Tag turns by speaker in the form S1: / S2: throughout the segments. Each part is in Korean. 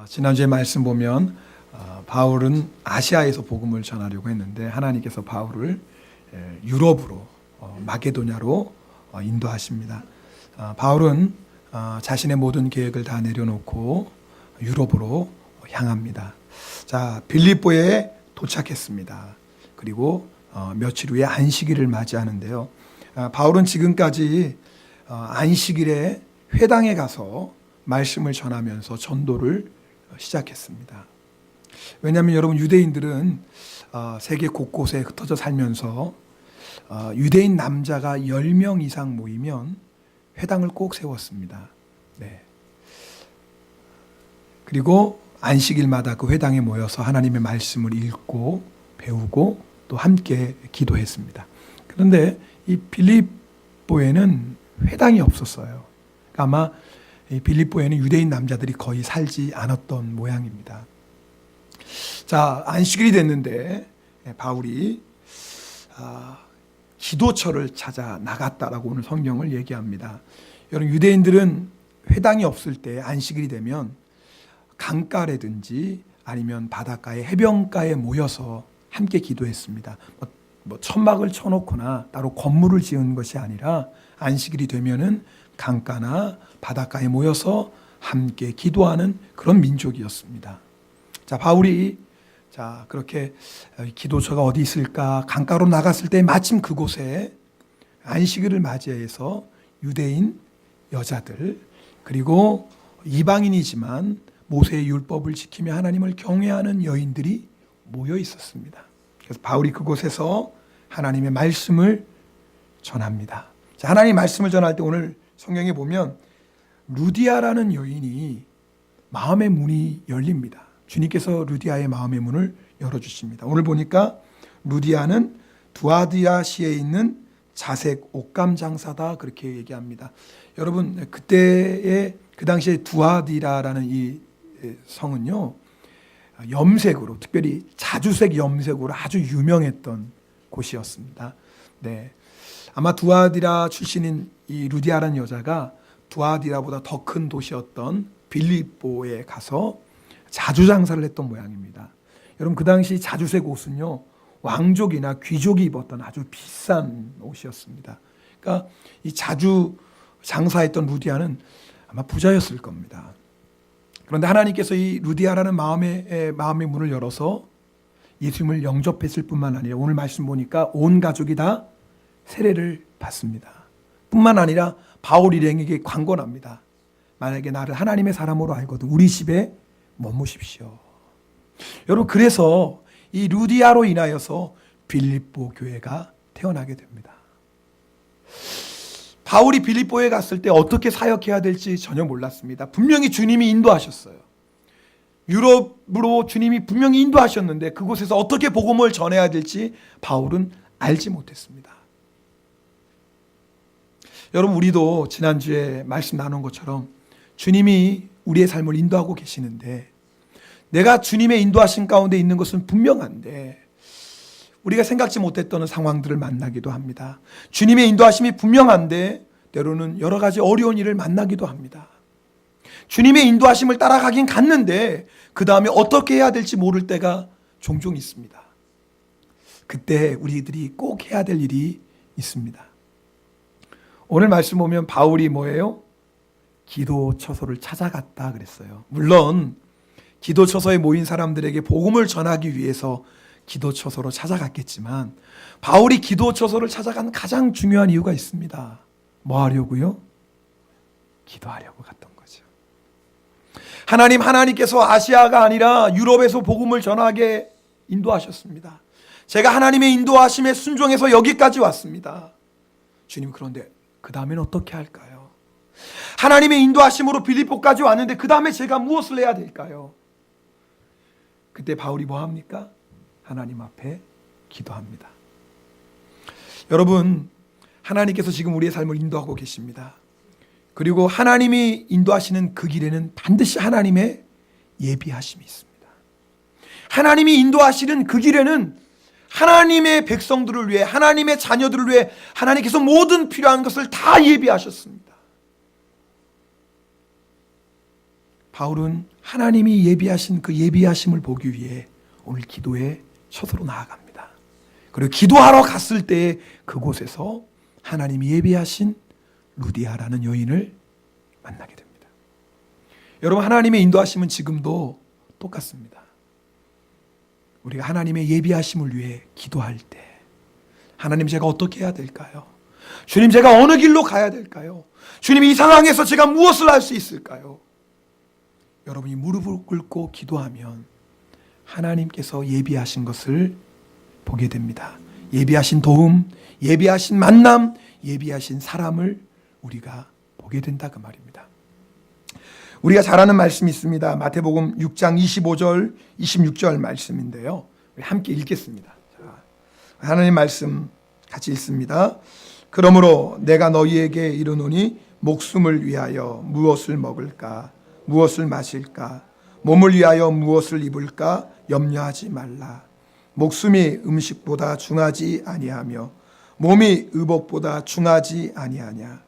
S1: 지난주에 말씀 보면 바울은 아시아에서 복음을 전하려고 했는데 하나님께서 바울을 유럽으로 마게도냐로 인도하십니다. 바울은 자신의 모든 계획을 다 내려놓고 유럽으로 향합니다. 자, 빌립보에 도착했습니다. 그리고 며칠 후에 안식일을 맞이하는데요. 바울은 지금까지 안식일에 회당에 가서 말씀을 전하면서 전도를 시작했습니다. 왜냐하면 여러분, 유대인들은 세계 곳곳에 흩어져 살면서 유대인 남자가 10명 이상 모이면 회당을 꼭 세웠습니다. 네. 그리고 안식일마다 그 회당에 모여서 하나님의 말씀을 읽고 배우고 또 함께 기도했습니다. 그런데 이 빌립보에는 회당이 없었어요. 아마 이 빌립보에는 유대인 남자들이 거의 살지 않았던 모양입니다. 자, 안식일이 됐는데 바울이 기도처를 찾아 나갔다라고 오늘 성경을 얘기합니다. 여러분, 유대인들은 회당이 없을 때 안식일이 되면 강가라든지 아니면 바닷가에 해변가에 모여서 함께 기도했습니다. 천막을 쳐놓거나 따로 건물을 지은 것이 아니라 안식일이 되면은 강가나 바닷가에 모여서 함께 기도하는 그런 민족이었습니다. 자, 바울이 그렇게 기도처가 어디 있을까 강가로 나갔을 때 마침 그곳에 안식일을 맞이해서 유대인 여자들 그리고 이방인이지만 모세의 율법을 지키며 하나님을 경외하는 여인들이 모여 있었습니다. 그래서 바울이 그곳에서 하나님의 말씀을 전합니다. 자, 하나님의 말씀을 전할 때 오늘 성경에 보면 루디아라는 여인이 마음의 문이 열립니다. 주님께서 루디아의 마음의 문을 열어주십니다. 오늘 보니까 루디아는 두아디아시에 있는 자색 옷감 장사다 그렇게 얘기합니다. 여러분, 그 당시에 두아디라라는 이 성은요, 염색으로, 특별히 자주색 염색으로 아주 유명했던 곳이었습니다. 네. 아마 두아디라 출신인 이 루디아라는 여자가 두아디라보다 더 큰 도시였던 빌립보에 가서 자주 장사를 했던 모양입니다. 여러분, 그 당시 자주색 옷은요, 왕족이나 귀족이 입었던 아주 비싼 옷이었습니다. 그러니까 이 자주 장사했던 루디아는 아마 부자였을 겁니다. 그런데 하나님께서 이 루디아라는 마음의 문을 열어서 예수님을 영접했을 뿐만 아니라 오늘 말씀 보니까 온 가족이 다 세례를 받습니다. 뿐만 아니라 바울 일행에게 관건합니다. 만약에 나를 하나님의 사람으로 알거든 우리 집에 머무십시오. 여러분, 그래서 이 루디아로 인하여서 빌립보 교회가 태어나게 됩니다. 바울이 빌립보에 갔을 때 어떻게 사역해야 될지 전혀 몰랐습니다. 분명히 주님이 인도하셨어요. 유럽으로 주님이 분명히 인도하셨는데 그곳에서 어떻게 복음을 전해야 될지 바울은 알지 못했습니다. 여러분, 우리도 지난주에 말씀 나눈 것처럼 주님이 우리의 삶을 인도하고 계시는데 내가 주님의 인도하신 가운데 있는 것은 분명한데 우리가 생각지 못했던 상황들을 만나기도 합니다. 주님의 인도하심이 분명한데 때로는 여러 가지 어려운 일을 만나기도 합니다. 주님의 인도하심을 따라가긴 갔는데 그 다음에 어떻게 해야 될지 모를 때가 종종 있습니다. 그때 우리들이 꼭 해야 될 일이 있습니다. 오늘 말씀 보면 바울이 뭐예요? 기도처소를 찾아갔다 그랬어요. 물론 기도처소에 모인 사람들에게 복음을 전하기 위해서 기도처소로 찾아갔겠지만 바울이 기도처소를 찾아간 가장 중요한 이유가 있습니다. 뭐 하려고요? 기도하려고 갔던 거죠. 하나님께서 아시아가 아니라 유럽에서 복음을 전하게 인도하셨습니다. 제가 하나님의 인도하심에 순종해서 여기까지 왔습니다. 주님, 그런데 그 다음에는 어떻게 할까요? 하나님의 인도하심으로 빌립보까지 왔는데 그 다음에 제가 무엇을 해야 될까요? 그때 바울이 뭐 합니까? 하나님 앞에 기도합니다. 여러분, 하나님께서 지금 우리의 삶을 인도하고 계십니다. 그리고 하나님이 인도하시는 그 길에는 반드시 하나님의 예비하심이 있습니다. 하나님이 인도하시는 그 길에는 하나님의 백성들을 위해, 하나님의 자녀들을 위해 하나님께서 모든 필요한 것을 다 예비하셨습니다. 바울은 하나님이 예비하신 그 예비하심을 보기 위해 오늘 기도에 초소로 나아갑니다. 그리고 기도하러 갔을 때 그곳에서 하나님이 예비하신 루디아라는 여인을 만나게 됩니다. 여러분, 하나님의 인도하심은 지금도 똑같습니다. 우리가 하나님의 예비하심을 위해 기도할 때 하나님, 제가 어떻게 해야 될까요? 주님, 제가 어느 길로 가야 될까요? 주님, 이 상황에서 제가 무엇을 할 수 있을까요? 여러분이 무릎을 꿇고 기도하면 하나님께서 예비하신 것을 보게 됩니다. 예비하신 도움, 예비하신 만남, 예비하신 사람을 우리가 보게 된다, 그 말입니다. 우리가 잘 아는 말씀이 있습니다. 마태복음 6장 25절, 26절 말씀인데요. 우리 함께 읽겠습니다. 자, 하나님 말씀 같이 읽습니다. 그러므로 내가 너희에게 이르노니 목숨을 위하여 무엇을 먹을까, 무엇을 마실까, 몸을 위하여 무엇을 입을까 염려하지 말라. 목숨이 음식보다 중하지 아니하며 몸이 의복보다 중하지 아니하냐.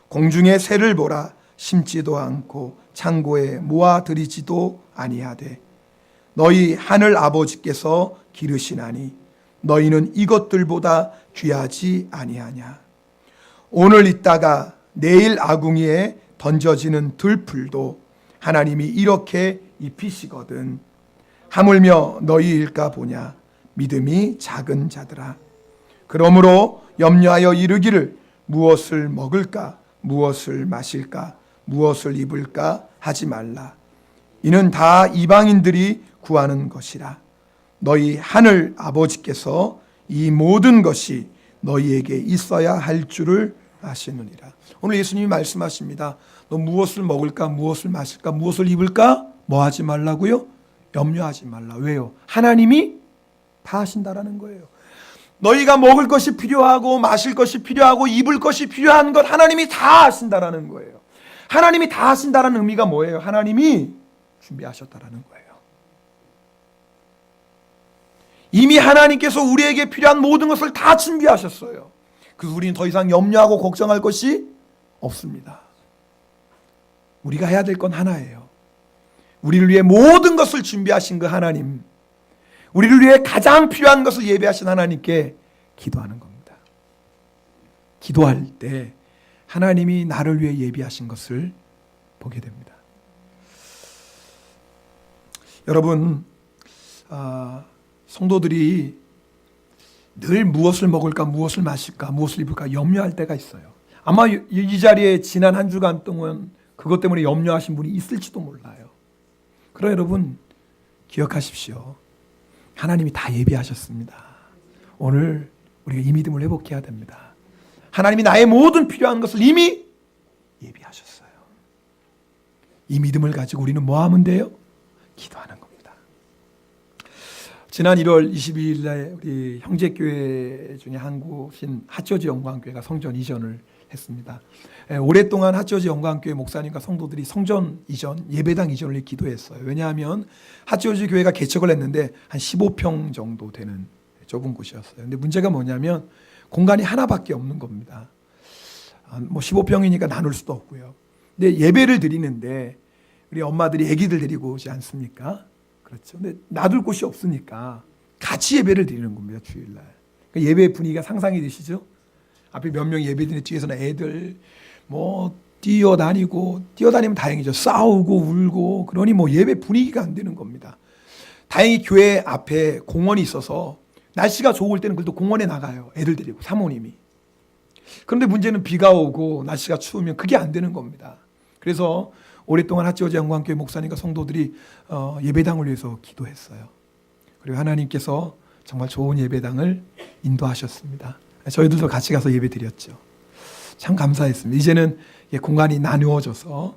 S1: 공중의 새를 보라. 심지도 않고 창고에 모아들이지도 아니하되 너희 하늘 아버지께서 기르시나니 너희는 이것들보다 귀하지 아니하냐. 오늘 있다가 내일 아궁이에 던져지는 들풀도 하나님이 이렇게 입히시거든. 하물며 너희일까 보냐. 믿음이 작은 자들아. 그러므로 염려하여 이르기를 무엇을 먹을까, 무엇을 마실까, 무엇을 입을까 하지 말라. 이는 다 이방인들이 구하는 것이라. 너희 하늘 아버지께서 이 모든 것이 너희에게 있어야 할 줄을 아시느니라. 오늘 예수님이 말씀하십니다. 너 무엇을 먹을까, 무엇을 마실까, 무엇을 입을까? 뭐 하지 말라고요? 염려하지 말라. 왜요? 하나님이 다 하신다라는 거예요. 너희가 먹을 것이 필요하고 마실 것이 필요하고 입을 것이 필요한 것 하나님이 다 하신다라는 거예요. 하나님이 다 하신다라는 의미가 뭐예요? 하나님이 준비하셨다라는 거예요. 이미 하나님께서 우리에게 필요한 모든 것을 다 준비하셨어요. 그래서 우리는 더 이상 염려하고 걱정할 것이 없습니다. 우리가 해야 될 건 하나예요. 우리를 위해 모든 것을 준비하신 그 하나님, 우리를 위해 가장 필요한 것을 예비하신 하나님께 기도하는 겁니다. 기도할 때 하나님이 나를 위해 예비하신 것을 보게 됩니다. 여러분, 성도들이 늘 무엇을 먹을까, 무엇을 마실까, 무엇을 입을까 염려할 때가 있어요. 아마 이 자리에 지난 한 주간 동안 그것 때문에 염려하신 분이 있을지도 몰라요. 그러나 여러분, 기억하십시오. 하나님이 다 예비하셨습니다. 오늘 우리가 이 믿음을 회복해야 됩니다. 하나님이 나의 모든 필요한 것을 이미 예비하셨어요. 이 믿음을 가지고 우리는 뭐 하면 돼요? 기도하는 겁니다. 지난 1월 22일 날 우리 형제교회 중에 한 곳인 핫저지 영광교회가 성전 이전을 했습니다. 오랫동안 핫저지 영광교회 목사님과 성도들이 성전 이전, 예배당 이전을 기도했어요. 왜냐하면 핫저지 교회가 개척을 했는데 한 15평 정도 되는 좁은 곳이었어요. 근데 문제가 뭐냐면 공간이 하나밖에 없는 겁니다. 뭐 15평이니까 나눌 수도 없고요. 근데 예배를 드리는데 우리 엄마들이 아기들 데리고 오지 않습니까? 그렇죠. 근데 놔둘 곳이 없으니까 같이 예배를 드리는 겁니다. 주일날. 그러니까 예배 분위기가 상상이 되시죠? 앞에 몇 명 예배드리는 뒤에서는 애들 뭐 뛰어다니면 다행이죠. 싸우고 울고 그러니 뭐 예배 분위기가 안 되는 겁니다. 다행히 교회 앞에 공원이 있어서 날씨가 좋을 때는 그래도 공원에 나가요. 애들 데리고 사모님이. 그런데 문제는 비가 오고 날씨가 추우면 그게 안 되는 겁니다. 그래서 오랫동안 핫저지 영광교회 목사님과 성도들이 예배당을 위해서 기도했어요. 그리고 하나님께서 정말 좋은 예배당을 인도하셨습니다. 저희들도 같이 가서 예배 드렸죠. 참 감사했습니다. 이제는 공간이 나누어져서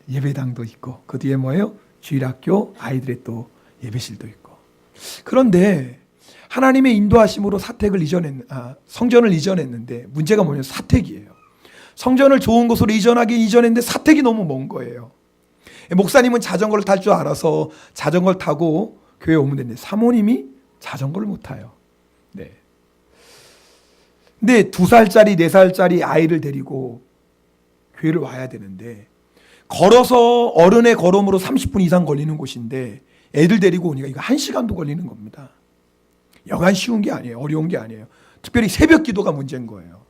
S1: 예배당도 있고 그 뒤에 뭐예요? 주일학교 아이들의 또 예배실도 있고. 그런데 하나님의 인도하심으로 성전을 이전했는데 문제가 뭐냐면 사택이에요. 성전을 좋은 곳으로 이전했는데 사택이 너무 먼 거예요. 목사님은 자전거를 탈 줄 알아서 자전거를 타고 교회에 오면 되는데 사모님이 자전거를 못 타요. 네. 근데 2살짜리, 4살짜리 아이를 데리고 교회를 와야 되는데 걸어서 어른의 걸음으로 30분 이상 걸리는 곳인데 애들 데리고 오니까 이거 1시간도 걸리는 겁니다. 여간 쉬운 게 아니에요. 어려운 게 아니에요. 특별히 새벽 기도가 문제인 거예요.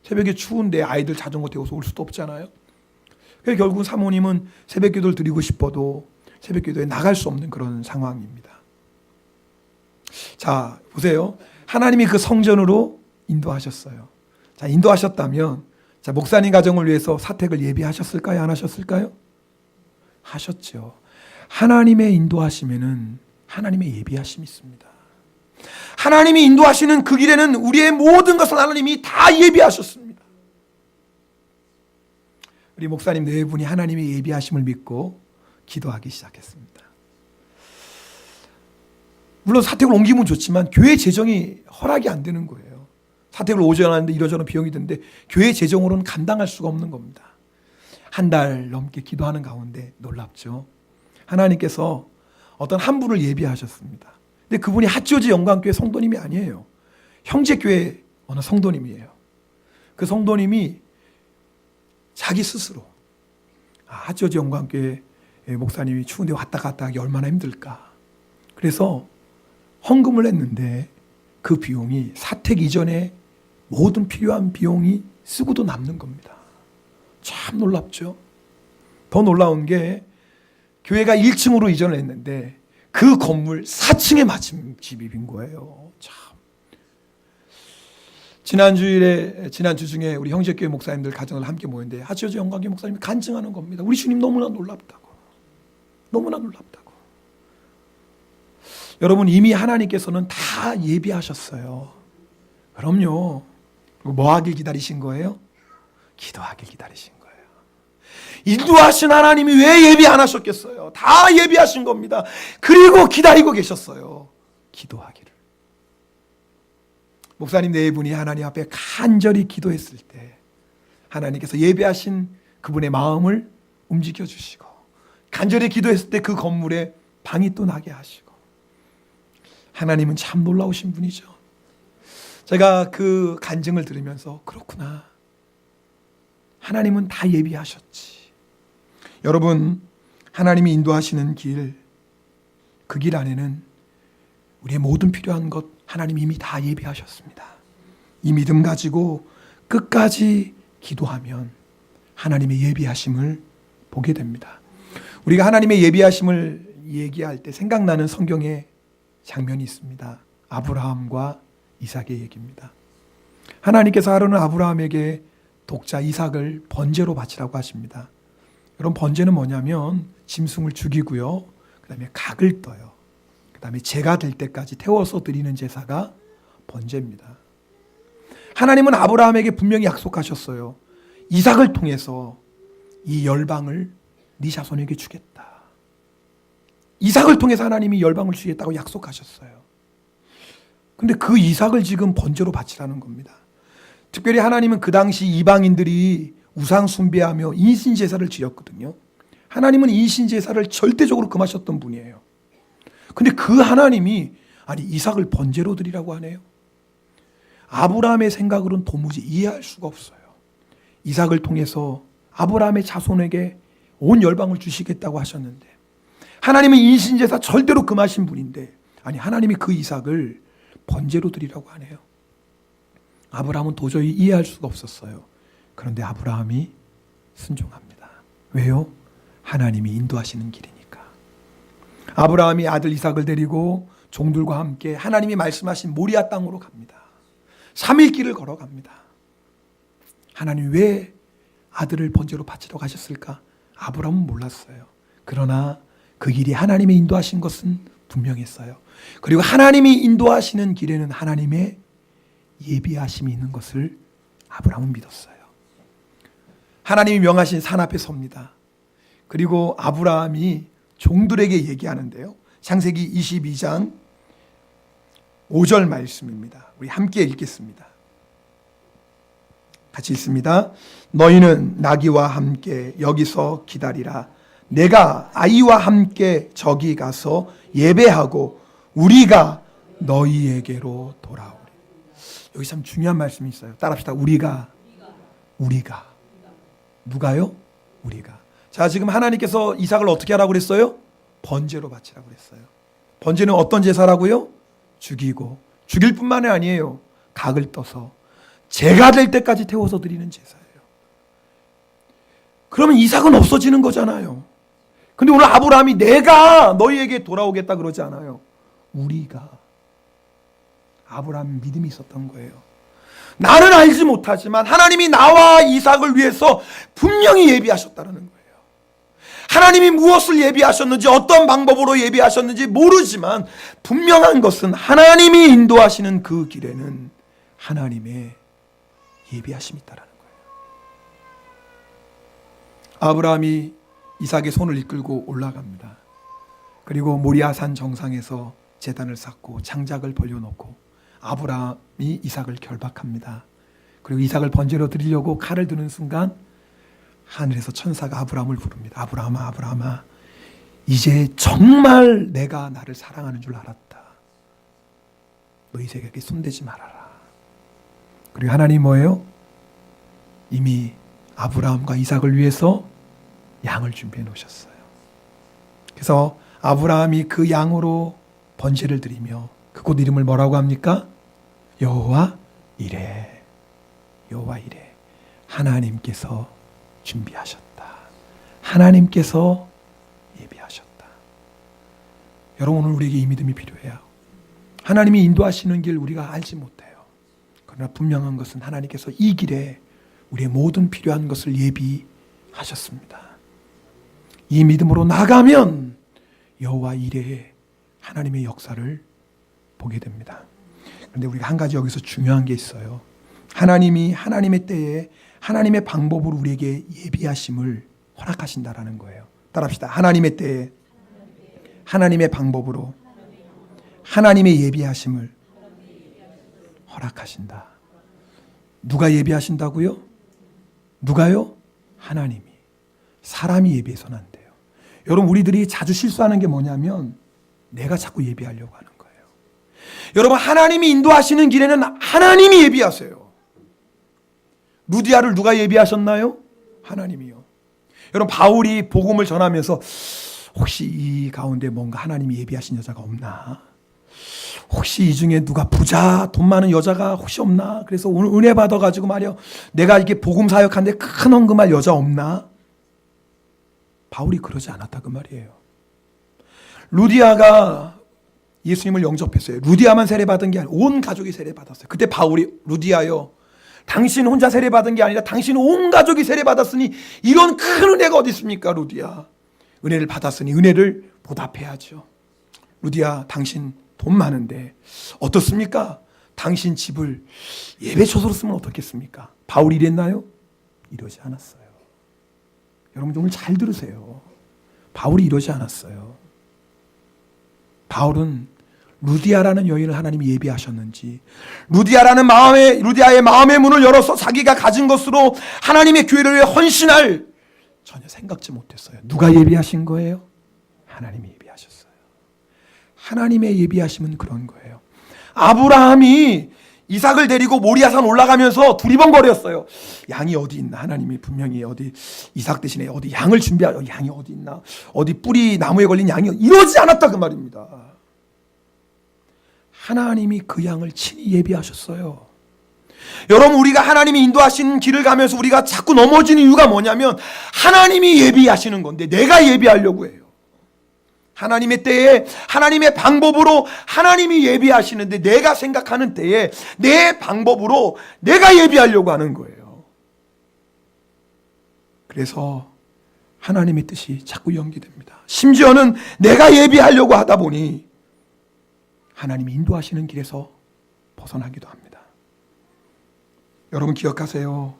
S1: 새벽에 추운데 아이들 자전거 태워서 올 수도 없잖아요. 그래서 결국 사모님은 새벽 기도를 드리고 싶어도 새벽 기도에 나갈 수 없는 그런 상황입니다. 자, 보세요. 하나님이 그 성전으로 인도하셨어요. 자, 인도하셨다면, 자, 목사님 가정을 위해서 사택을 예비하셨을까요? 안 하셨을까요? 하셨죠. 하나님의 인도하심에는 하나님의 예비하심이 있습니다. 하나님이 인도하시는 그 길에는 우리의 모든 것을 하나님이 다 예비하셨습니다. 우리 목사님 네 분이 하나님의 예비하심을 믿고 기도하기 시작했습니다. 물론 사택을 옮기면 좋지만 교회 재정이 허락이 안 되는 거예요. 사택을 오져야 하는데 이러저러 비용이 드는데 교회 재정으로는 감당할 수가 없는 겁니다. 한 달 넘게 기도하는 가운데 놀랍죠. 하나님께서 어떤 한 분을 예비하셨습니다. 근데 그분이 핫조지 영광교회 성도님이 아니에요. 형제교회 어느 성도님이에요. 그 성도님이 자기 스스로 핫조지 영광교회 목사님이 추운데 왔다 갔다 하기 얼마나 힘들까. 그래서 헌금을 했는데 그 비용이 사택 이전에 모든 필요한 비용이 쓰고도 남는 겁니다. 참 놀랍죠. 더 놀라운 게 교회가 1층으로 이전을 했는데 그 건물 4층에 마침 집이 빈 거예요. 참. 지난주 중에 우리 형제교회 목사님들 가정을 함께 모였는데 하치오지 영광교회 목사님이 간증하는 겁니다. 우리 주님 너무나 놀랍다고. 너무나 놀랍다고. 여러분, 이미 하나님께서는 다 예비하셨어요. 그럼요. 뭐 하길 기다리신 거예요? 기도하길 기다리신 거예요. 인도하신 하나님이 왜 예비 안 하셨겠어요? 다 예비하신 겁니다. 그리고 기다리고 계셨어요. 기도하기를. 목사님 네 분이 하나님 앞에 간절히 기도했을 때 하나님께서 예비하신 그분의 마음을 움직여 주시고, 간절히 기도했을 때 그 건물에 방이 또 나게 하시고, 하나님은 참 놀라우신 분이죠. 제가 그 간증을 들으면서 그렇구나. 하나님은 다 예비하셨지. 여러분, 하나님이 인도하시는 길, 그 길 안에는 우리의 모든 필요한 것 하나님이 이미 다 예비하셨습니다. 이 믿음 가지고 끝까지 기도하면 하나님의 예비하심을 보게 됩니다. 우리가 하나님의 예비하심을 얘기할 때 생각나는 성경의 장면이 있습니다. 아브라함과 이삭의 얘기입니다. 하나님께서 하루는 아브라함에게 독자 이삭을 번제로 바치라고 하십니다. 여러분, 번제는 뭐냐면 짐승을 죽이고요, 그 다음에 각을 떠요. 그 다음에 제가 될 때까지 태워서 드리는 제사가 번제입니다. 하나님은 아브라함에게 분명히 약속하셨어요. 이삭을 통해서 이 열방을 네 자손에게 주겠다. 이삭을 통해서 하나님이 열방을 주겠다고 약속하셨어요. 근데 그 이삭을 지금 번제로 바치라는 겁니다. 특별히 하나님은 그 당시 이방인들이 우상 숭배하며 인신 제사를 지었거든요. 하나님은 인신 제사를 절대적으로 금하셨던 분이에요. 근데 그 하나님이 아니 이삭을 번제로 드리라고 하네요. 아브라함의 생각으로는 도무지 이해할 수가 없어요. 이삭을 통해서 아브라함의 자손에게 온 열방을 주시겠다고 하셨는데, 하나님은 인신 제사 절대로 금하신 분인데 아니 하나님이 그 이삭을 번제로 드리라고 하네요. 아브라함은 도저히 이해할 수가 없었어요. 그런데 아브라함이 순종합니다. 왜요? 하나님이 인도하시는 길이니까. 아브라함이 아들 이삭을 데리고 종들과 함께 하나님이 말씀하신 모리아 땅으로 갑니다. 3일 길을 걸어갑니다. 하나님 왜 아들을 번제로 바치러 가셨을까? 아브라함은 몰랐어요. 그러나 그 길이 하나님이 인도하신 것은 분명했어요. 그리고 하나님이 인도하시는 길에는 하나님의 예비하심이 있는 것을 아브라함은 믿었어요. 하나님이 명하신 산 앞에 섭니다. 그리고 아브라함이 종들에게 얘기하는데요. 창세기 22장 5절 말씀입니다. 우리 함께 읽겠습니다. 같이 읽습니다. 너희는 나귀와 함께 여기서 기다리라. 내가 아이와 함께 저기 가서 예배하고 우리가 너희에게로 돌아오리. 여기 참 중요한 말씀이 있어요. 따라합시다. 우리가. 누가요? 우리가. 자, 지금 하나님께서 이삭을 어떻게 하라고 그랬어요? 번제로 바치라고 그랬어요. 번제는 어떤 제사라고요? 죽이고, 죽일 뿐만이 아니에요. 각을 떠서 제가 될 때까지 태워서 드리는 제사예요. 그러면 이삭은 없어지는 거잖아요. 근데 오늘 아브라함이 내가 너희에게 돌아오겠다 그러지 않아요. 우리가. 아브라함 믿음이 있었던 거예요. 나는 알지 못하지만 하나님이 나와 이삭을 위해서 분명히 예비하셨다는 거예요. 하나님이 무엇을 예비하셨는지, 어떤 방법으로 예비하셨는지 모르지만 분명한 것은 하나님이 인도하시는 그 길에는 하나님의 예비하심이 있다는 거예요. 아브라함이 이삭의 손을 이끌고 올라갑니다. 그리고 모리아산 정상에서 제단을 쌓고 장작을 벌려놓고 아브라함이 이삭을 결박합니다. 그리고 이삭을 번제로 드리려고 칼을 드는 순간 하늘에서 천사가 아브라함을 부릅니다. 아브라함아, 아브라함아, 이제 정말 내가 나를 사랑하는 줄 알았다. 너 이삭에게 손대지 말아라. 그리고 하나님 뭐예요? 이미 아브라함과 이삭을 위해서 양을 준비해 놓으셨어요. 그래서 아브라함이 그 양으로 번제를 드리며 그곳 이름을 뭐라고 합니까? 여호와 이레. 여호와 이레. 하나님께서 준비하셨다. 하나님께서 예비하셨다. 여러분, 오늘 우리에게 이 믿음이 필요해요. 하나님이 인도하시는 길 우리가 알지 못해요. 그러나 분명한 것은 하나님께서 이 길에 우리의 모든 필요한 것을 예비하셨습니다. 이 믿음으로 나가면 여호와 이레의 하나님의 역사를 보게 됩니다. 그런데 우리가 한 가지 여기서 중요한 게 있어요. 하나님이 하나님의 때에 하나님의 방법으로 우리에게 예비하심을 허락하신다라는 거예요. 따라합시다. 하나님의 때에 하나님의 방법으로 하나님의 예비하심을 허락하신다. 누가 예비하신다고요? 누가요? 하나님이. 사람이 예비해서는 안 돼요. 여러분, 우리들이 자주 실수하는 게 뭐냐면 내가 자꾸 예비하려고 하는 거예요. 여러분, 하나님이 인도하시는 길에는 하나님이 예비하세요. 루디아를 누가 예비하셨나요? 하나님이요. 여러분, 바울이 복음을 전하면서 혹시 이 가운데 뭔가 하나님이 예비하신 여자가 없나? 혹시 이 중에 누가 부자, 돈 많은 여자가 혹시 없나? 그래서 오늘 은혜 받아가지고 말이요, 내가 이게 복음 사역하는데 큰 헌금할 여자 없나? 바울이 그러지 않았다 그 말이에요. 루디아가 예수님을 영접했어요. 루디아만 세례받은 게 아니라 온 가족이 세례받았어요. 그때 바울이 루디아요, 당신 혼자 세례받은 게 아니라 당신 온 가족이 세례받았으니 이런 큰 은혜가 어디 있습니까? 루디아, 은혜를 받았으니 은혜를 보답해야죠. 루디아, 당신 돈 많은데 어떻습니까? 당신 집을 예배처소로 쓰면 어떻겠습니까? 바울이 이랬나요? 이러지 않았어요. 여러분, 오늘 잘 들으세요. 바울이 이러지 않았어요. 바울은 루디아라는 여인을 하나님이 예비하셨는지, 루디아의 마음의 문을 열어서 자기가 가진 것으로 하나님의 교회를 위해 헌신할 전혀 생각지 못했어요. 누가 예비하신 거예요? 하나님이 예비하셨어요. 하나님의 예비하심은 그런 거예요. 아브라함이 이삭을 데리고 모리아산 올라가면서 두리번거렸어요. 양이 어디 있나? 하나님이 분명히 어디 이삭 대신에 어디 양을 준비하려, 양이 어디 있나? 어디 뿌리 나무에 걸린 양이, 이러지 않았다 그 말입니다. 하나님이 그 양을 친히 예비하셨어요. 여러분, 우리가 하나님이 인도하신 길을 가면서 우리가 자꾸 넘어지는 이유가 뭐냐면 하나님이 예비하시는 건데 내가 예비하려고 해요. 하나님의 때에 하나님의 방법으로 하나님이 예비하시는데 내가 생각하는 때에 내 방법으로 내가 예비하려고 하는 거예요. 그래서 하나님의 뜻이 자꾸 연기됩니다. 심지어는 내가 예비하려고 하다 보니 하나님이 인도하시는 길에서 벗어나기도 합니다. 여러분, 기억하세요.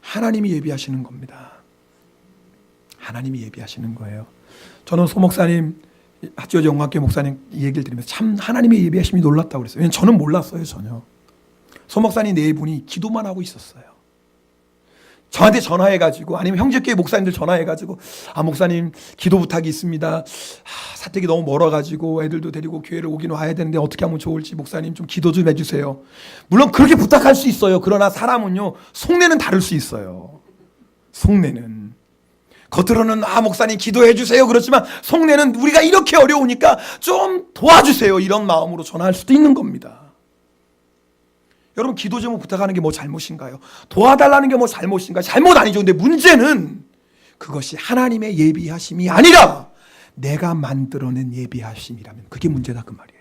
S1: 하나님이 예비하시는 겁니다. 하나님이 예비하시는 거예요. 저는 소 목사님, 하지어지 영광교회 목사님 이 얘기를 들으면서 참 하나님의 예비하심이 놀랍다고 그랬어요. 왜냐하면 저는 몰랐어요. 전혀. 소 목사님 네 분이 기도만 하고 있었어요. 저한테 전화해가지고, 아니면 형제교회 목사님들 전화해가지고, 아, 목사님 기도 부탁이 있습니다. 사택이 너무 멀어가지고 애들도 데리고 교회를 오긴 와야 되는데 어떻게 하면 좋을지 목사님 좀 기도 좀 해주세요. 물론 그렇게 부탁할 수 있어요. 그러나 사람은요, 속내는 다를 수 있어요. 속내는. 겉으로는 목사님 기도해 주세요 그렇지만 속내는 우리가 이렇게 어려우니까 좀 도와주세요 이런 마음으로 전화할 수도 있는 겁니다. 여러분 기도 제목 부탁하는 게 뭐 잘못인가요? 도와달라는 게 뭐 잘못인가요? 잘못 아니죠. 근데 문제는 그것이 하나님의 예비하심이 아니라 내가 만들어낸 예비하심이라면 그게 문제다 그 말이에요.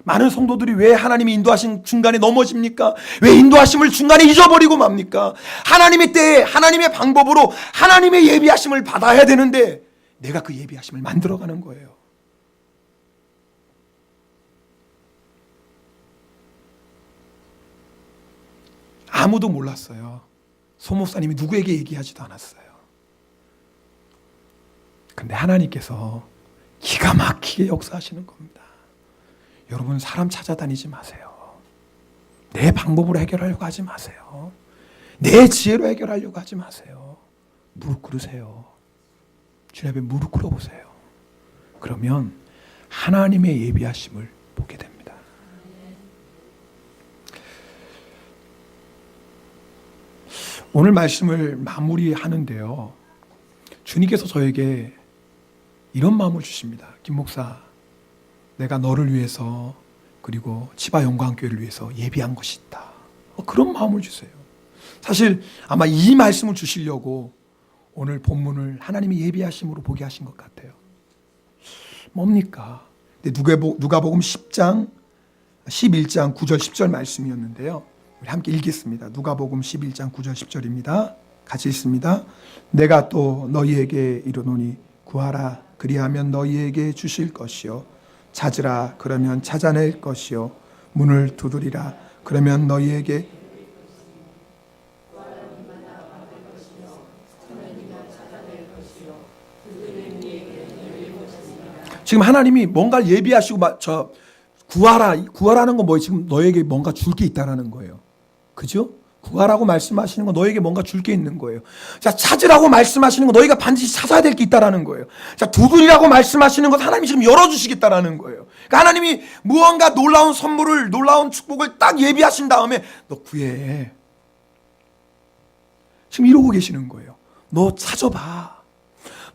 S1: 많은 성도들이 왜 하나님이 인도하신 중간에 넘어집니까? 왜 인도하심을 중간에 잊어버리고 맙니까? 하나님의 때에 하나님의 방법으로 하나님의 예비하심을 받아야 되는데 내가 그 예비하심을 만들어가는 거예요. 아무도 몰랐어요. 소 목사님이 누구에게 얘기하지도 않았어요. 근데 하나님께서 기가 막히게 역사하시는 겁니다. 여러분 사람 찾아다니지 마세요. 내 방법으로 해결하려고 하지 마세요. 내 지혜로 해결하려고 하지 마세요. 무릎 꿇으세요. 주님 앞에 무릎 꿇어보세요. 그러면 하나님의 예비하심을 보게 됩니다. 오늘 말씀을 마무리하는데요. 주님께서 저에게 이런 마음을 주십니다. 김 목사, 내가 너를 위해서 그리고 치바 영광교회를 위해서 예비한 것이 있다. 그런 마음을 주세요. 사실 아마 이 말씀을 주시려고 오늘 본문을 하나님이 예비하심으로 보게 하신 것 같아요. 뭡니까? 누가복음 10장 11장 9절 10절 말씀이었는데요. 우리 함께 읽겠습니다. 누가복음 11장 9절 10절입니다. 같이 읽습니다. 내가 또 너희에게 이르노니 구하라 그리하면 너희에게 주실 것이요 찾으라 그러면 찾아낼 것이요 문을 두드리라 그러면 너희에게 지금 하나님이 뭔가를 예비하시고 구하라는 건 뭐예요? 지금 너에게 뭔가 줄 게 있다라는 거예요. 그죠? 구하라고 말씀하시는 건 너에게 뭔가 줄 게 있는 거예요. 자, 찾으라고 말씀하시는 건 너희가 반드시 찾아야 될 게 있다라는 거예요. 자, 두드리라고 말씀하시는 건 하나님이 지금 열어주시겠다라는 거예요. 그러니까 하나님이 무언가 놀라운 선물을, 놀라운 축복을 딱 예비하신 다음에 너 구해. 지금 이러고 계시는 거예요. 너 찾아봐.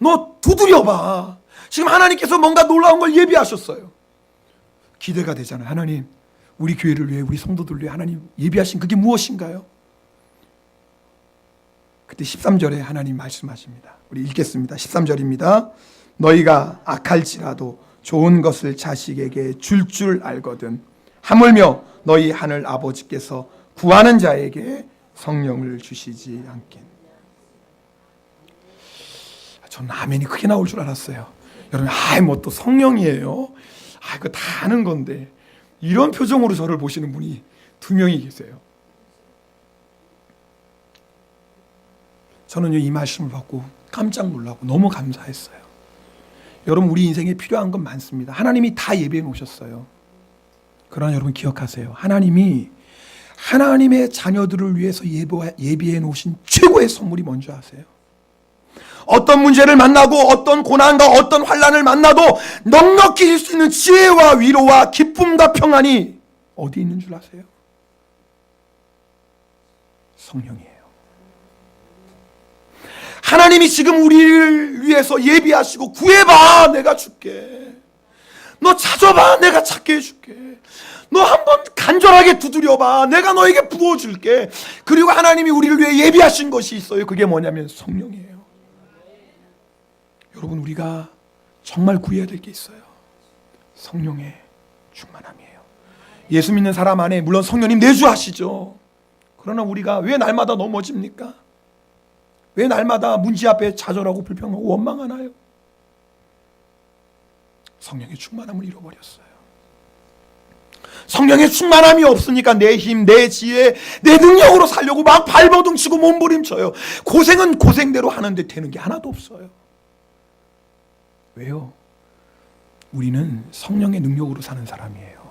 S1: 너 두드려봐. 지금 하나님께서 뭔가 놀라운 걸 예비하셨어요. 기대가 되잖아요. 하나님, 우리 교회를 위해, 우리 성도들을 위해 하나님 예비하신 그게 무엇인가요? 그때 13절에 하나님 말씀하십니다. 우리 읽겠습니다. 13절입니다. 너희가 악할지라도 좋은 것을 자식에게 줄 알거든 하물며 너희 하늘 아버지께서 구하는 자에게 성령을 주시지 않겠. 저는 아멘이 크게 나올 줄 알았어요. 여러분, 뭐 또 성령이에요. 그거 다 아는 건데. 이런 표정으로 저를 보시는 분이 2명이 계세요. 저는 이 말씀을 받고 깜짝 놀라고 너무 감사했어요. 여러분, 우리 인생에 필요한 건 많습니다. 하나님이 다 예비해 놓으셨어요. 그러나 여러분 기억하세요. 하나님이 하나님의 자녀들을 위해서 예비해 놓으신 최고의 선물이 뭔지 아세요? 어떤 문제를 만나고 어떤 고난과 어떤 환난을 만나도 넉넉히 줄 수 있는 지혜와 위로와 기쁨과 평안이 어디 있는 줄 아세요? 성령이에요. 하나님이 지금 우리를 위해서 예비하시고 구해봐 내가 줄게. 너 찾아봐 내가 찾게 해줄게. 너 한번 간절하게 두드려봐 내가 너에게 부어줄게. 그리고 하나님이 우리를 위해 예비하신 것이 있어요. 그게 뭐냐면 성령이에요. 여러분, 우리가 정말 구해야 될 게 있어요. 성령의 충만함이에요. 예수 믿는 사람 안에 물론 성령님 내주하시죠. 그러나 우리가 왜 날마다 넘어집니까? 왜 날마다 문제 앞에 좌절하고 불평하고 원망하나요? 성령의 충만함을 잃어버렸어요. 성령의 충만함이 없으니까 내 힘, 내 지혜, 내 능력으로 살려고 막 발버둥치고 몸부림쳐요. 고생은 고생대로 하는데 되는 게 하나도 없어요. 왜요? 우리는 성령의 능력으로 사는 사람이에요.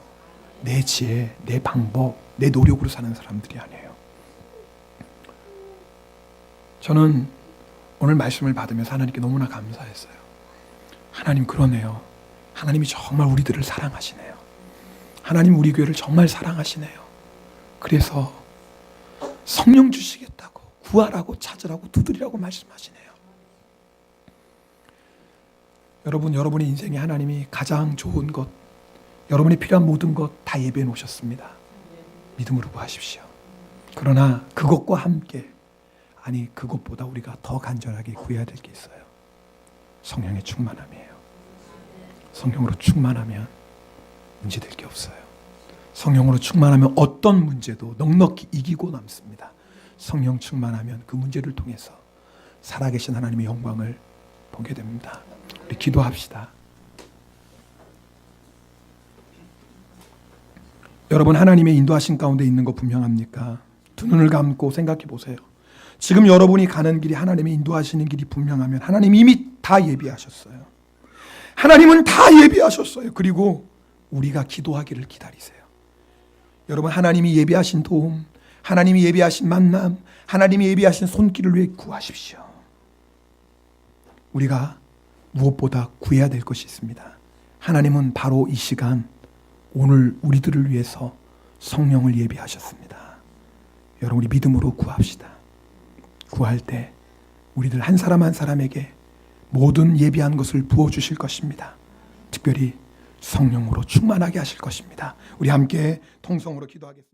S1: 내 지혜, 내 방법, 내 노력으로 사는 사람들이 아니에요. 저는 오늘 말씀을 받으면서 하나님께 너무나 감사했어요. 하나님 그러네요. 하나님이 정말 우리들을 사랑하시네요. 하나님 우리 교회를 정말 사랑하시네요. 그래서 성령 주시겠다고 구하라고 찾으라고 두드리라고 말씀하시네요. 여러분, 여러분의 인생에 하나님이 가장 좋은 것, 여러분이 필요한 모든 것 다 예배해 놓으셨습니다. 믿음으로 구하십시오. 그러나 그것과 함께, 아니 그것보다 우리가 더 간절하게 구해야 될 게 있어요. 성령의 충만함이에요. 성령으로 충만하면 문제될 게 없어요. 성령으로 충만하면 어떤 문제도 넉넉히 이기고 남습니다. 성령 충만하면 그 문제를 통해서 살아계신 하나님의 영광을 보게 됩니다. 우리 기도합시다. 여러분, 하나님의 인도하신 가운데 있는 거 분명합니까? 두 눈을 감고 생각해 보세요. 지금 여러분이 가는 길이 하나님의 인도하시는 길이 분명하면 하나님이 이미 다 예비하셨어요. 하나님은 다 예비하셨어요. 그리고 우리가 기도하기를 기다리세요. 여러분, 하나님이 예비하신 도움, 하나님이 예비하신 만남, 하나님이 예비하신 손길을 위해 구하십시오. 우리가 무엇보다 구해야 될 것이 있습니다. 하나님은 바로 이 시간, 오늘 우리들을 위해서 성령을 예비하셨습니다. 여러분, 우리 믿음으로 구합시다. 구할 때 우리들 한 사람 한 사람에게 모든 예비한 것을 부어주실 것입니다. 특별히 성령으로 충만하게 하실 것입니다. 우리 함께 통성으로 기도하겠습니다.